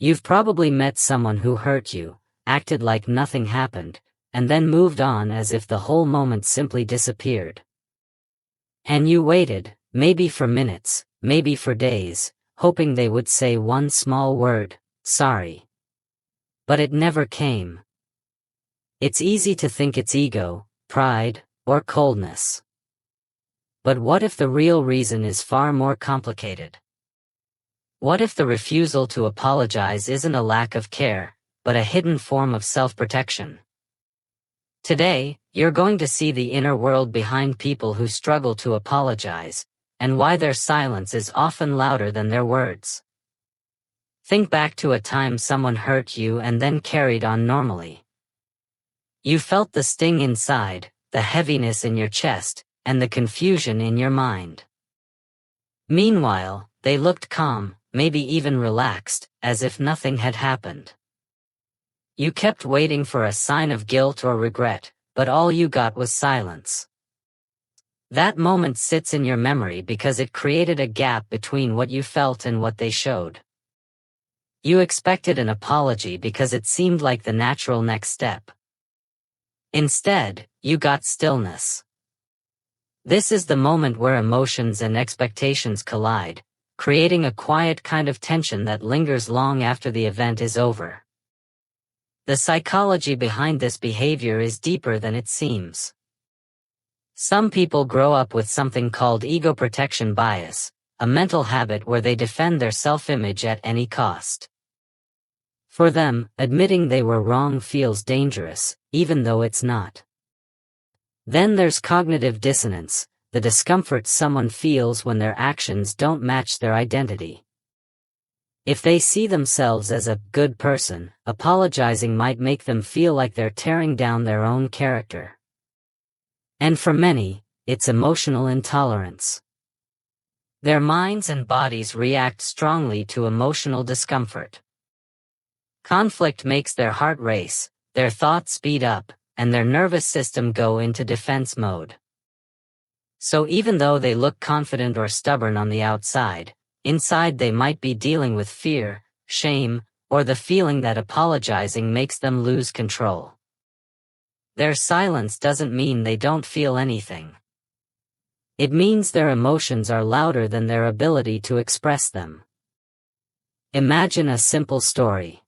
You've probably met someone who hurt you, acted like nothing happened, and then moved on as if the whole moment simply disappeared. And you waited, maybe for minutes, maybe for days, hoping they would say one small word, sorry. But it never came. It's easy to think it's ego, pride, or coldness. But what if the real reason is far more complicated? What if the refusal to apologize isn't a lack of care, but a hidden form of self-protection? Today, you're going to see the inner world behind people who struggle to apologize, and why their silence is often louder than their words. Think back to a time someone hurt you and then carried on normally. You felt the sting inside, the heaviness in your chest, and the confusion in your mind. Meanwhile, they looked calm, maybe even relaxed, as if nothing had happened. You kept waiting for a sign of guilt or regret, but all you got was silence. That moment sits in your memory because it created a gap between what you felt and what they showed. You expected an apology because it seemed like the natural next step. Instead, you got stillness. This is the moment where emotions and expectations collide, creating a quiet kind of tension that lingers long after the event is over. The psychology behind this behavior is deeper than it seems. Some people grow up with something called ego protection bias, a mental habit where they defend their self-image at any cost. For them, admitting they were wrong feels dangerous, even though it's not. Then there's cognitive dissonance, the discomfort someone feels when their actions don't match their identity. If they see themselves as a good person, apologizing might make them feel like they're tearing down their own character. And for many, it's emotional intolerance. Their minds and bodies react strongly to emotional discomfort. Conflict makes their heart race, their thoughts speed up, and their nervous system go into defense mode. So even though they look confident or stubborn on the outside, inside they might be dealing with fear, shame, or the feeling that apologizing makes them lose control. Their silence doesn't mean they don't feel anything. It means their emotions are louder than their ability to express them. Imagine a simple story.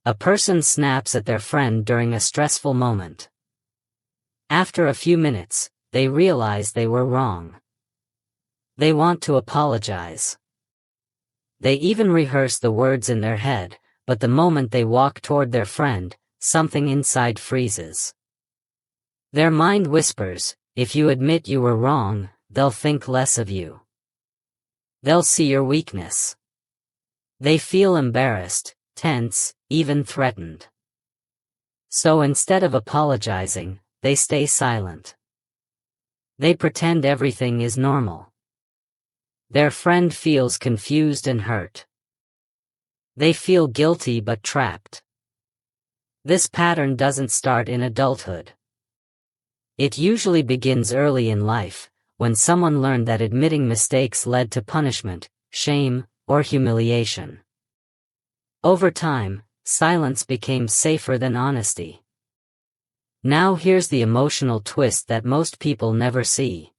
A person snaps at their friend during a stressful moment. After a few minutes, they realize they were wrong. They want to apologize. They even rehearse the words in their head, but the moment they walk toward their friend, something inside freezes. Their mind whispers, if you admit you were wrong, they'll think less of you. They'll see your weakness. They feel embarrassed, tense, even threatened. So instead of apologizing, they stay silent. They pretend everything is normal. Their friend feels confused and hurt. They feel guilty but trapped. This pattern doesn't start in adulthood. It usually begins early in life, when someone learned that admitting mistakes led to punishment, shame, or humiliation. Over time, silence became safer than honesty. Now here's the emotional twist that most people never see.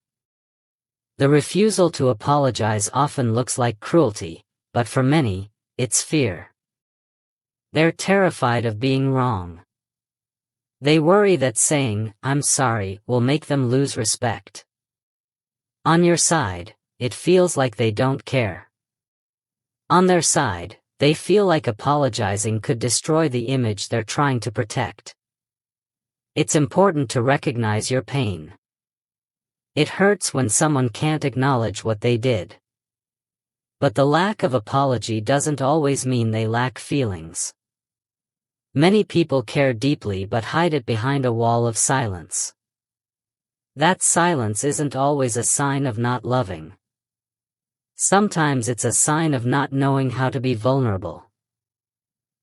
The refusal to apologize often looks like cruelty, but for many, it's fear. They're terrified of being wrong. They worry that saying, "I'm sorry," will make them lose respect. On your side, it feels like they don't care. On their side, they feel like apologizing could destroy the image they're trying to protect. It's important to recognize your pain. It hurts when someone can't acknowledge what they did. But the lack of apology doesn't always mean they lack feelings. Many people care deeply but hide it behind a wall of silence. That silence isn't always a sign of not loving. Sometimes it's a sign of not knowing how to be vulnerable.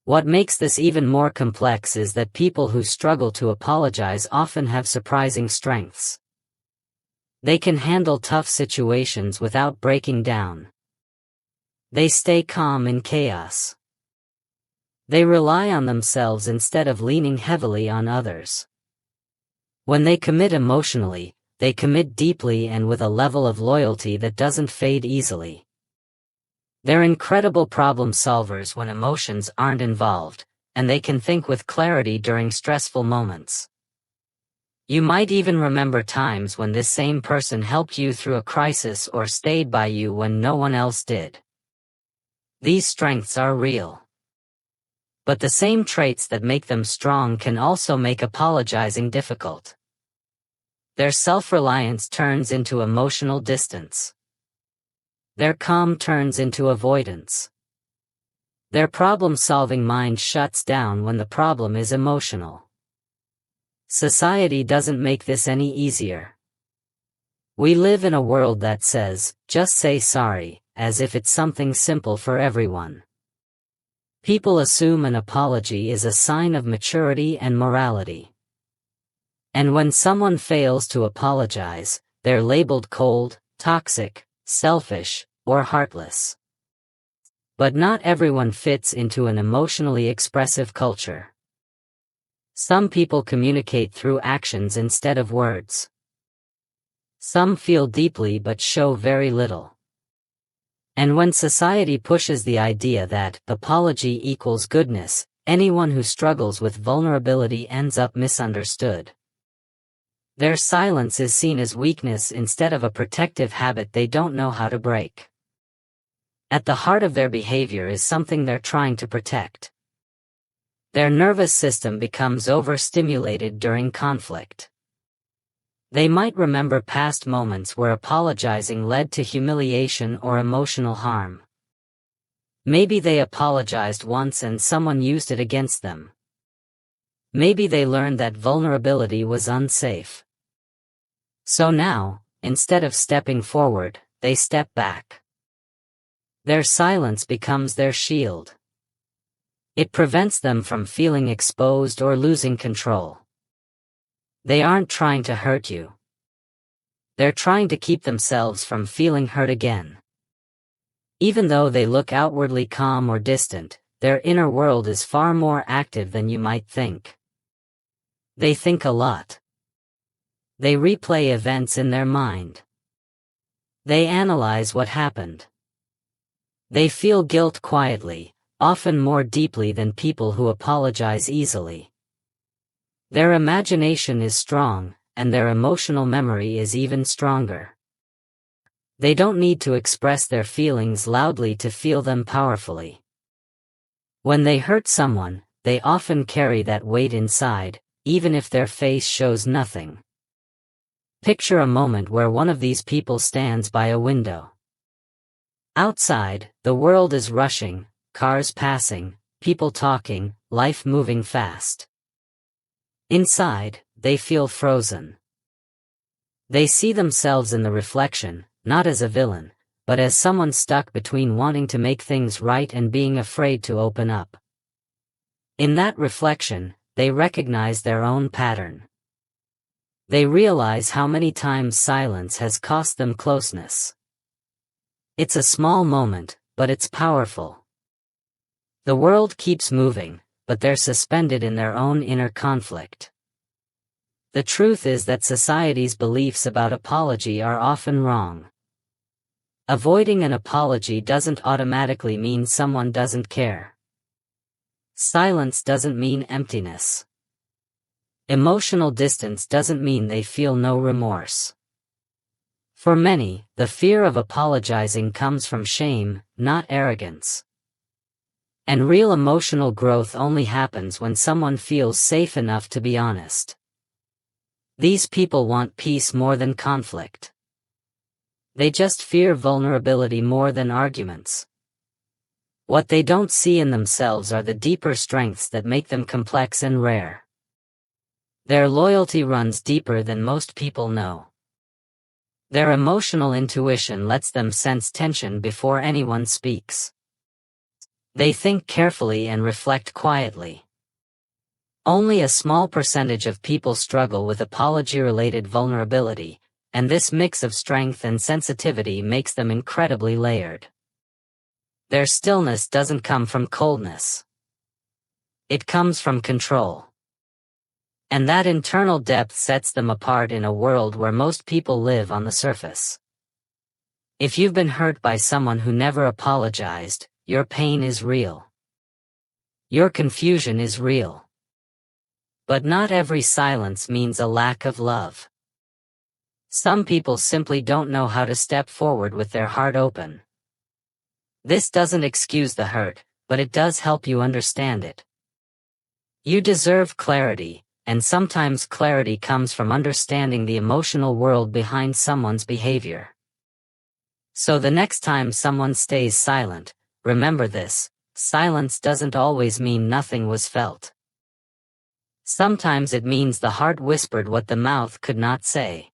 What makes this even more complex is that people who struggle to apologize often have surprising strengths. They can handle tough situations without breaking down. They stay calm in chaos. They rely on themselves instead of leaning heavily on others. When they commit emotionally, they commit deeply and with a level of loyalty that doesn't fade easily. They're incredible problem solvers when emotions aren't involved, and they can think with clarity during stressful moments. You might even remember times when this same person helped you through a crisis or stayed by you when no one else did. These strengths are real. But the same traits that make them strong can also make apologizing difficult. Their self-reliance turns into emotional distance. Their calm turns into avoidance. Their problem-solving mind shuts down when the problem is emotional. Society doesn't make this any easier. We live in a world that says, just say sorry, as if it's something simple for everyone. People assume an apology is a sign of maturity and morality. And when someone fails to apologize, they're labeled cold, toxic, selfish, or heartless. But not everyone fits into an emotionally expressive culture. Some people communicate through actions instead of words. Some feel deeply but show very little. And when society pushes the idea that apology equals goodness, anyone who struggles with vulnerability ends up misunderstood. Their silence is seen as weakness instead of a protective habit they don't know how to break. At the heart of their behavior is something they're trying to protect. Their nervous system becomes overstimulated during conflict. They might remember past moments where apologizing led to humiliation or emotional harm. Maybe they apologized once and someone used it against them. Maybe they learned that vulnerability was unsafe. So now, instead of stepping forward, they step back. Their silence becomes their shield. It prevents them from feeling exposed or losing control. They aren't trying to hurt you. They're trying to keep themselves from feeling hurt again. Even though they look outwardly calm or distant, their inner world is far more active than you might think. They think a lot. They replay events in their mind. They analyze what happened. They feel guilt quietly, often more deeply than people who apologize easily. Their imagination is strong, and their emotional memory is even stronger. They don't need to express their feelings loudly to feel them powerfully. When they hurt someone, they often carry that weight inside, even if their face shows nothing. Picture a moment where one of these people stands by a window. Outside, the world is rushing, cars passing, people talking, life moving fast. Inside, they feel frozen. They see themselves in the reflection, not as a villain, but as someone stuck between wanting to make things right and being afraid to open up. In that reflection, they recognize their own pattern. They realize how many times silence has cost them closeness. It's a small moment, but it's powerful. The world keeps moving, but they're suspended in their own inner conflict. The truth is that society's beliefs about apology are often wrong. Avoiding an apology doesn't automatically mean someone doesn't care. Silence doesn't mean emptiness. Emotional distance doesn't mean they feel no remorse. For many, the fear of apologizing comes from shame, not arrogance. And real emotional growth only happens when someone feels safe enough to be honest. These people want peace more than conflict. They just fear vulnerability more than arguments. What they don't see in themselves are the deeper strengths that make them complex and rare. Their loyalty runs deeper than most people know. Their emotional intuition lets them sense tension before anyone speaks. They think carefully and reflect quietly. Only a small percentage of people struggle with apology-related vulnerability, and this mix of strength and sensitivity makes them incredibly layered. Their stillness doesn't come from coldness. It comes from control. And that internal depth sets them apart in a world where most people live on the surface. If you've been hurt by someone who never apologized, your pain is real. Your confusion is real. But not every silence means a lack of love. Some people simply don't know how to step forward with their heart open. This doesn't excuse the hurt, but it does help you understand it. You deserve clarity, and sometimes clarity comes from understanding the emotional world behind someone's behavior. So the next time someone stays silent, remember this: silence doesn't always mean nothing was felt. Sometimes it means the heart whispered what the mouth could not say.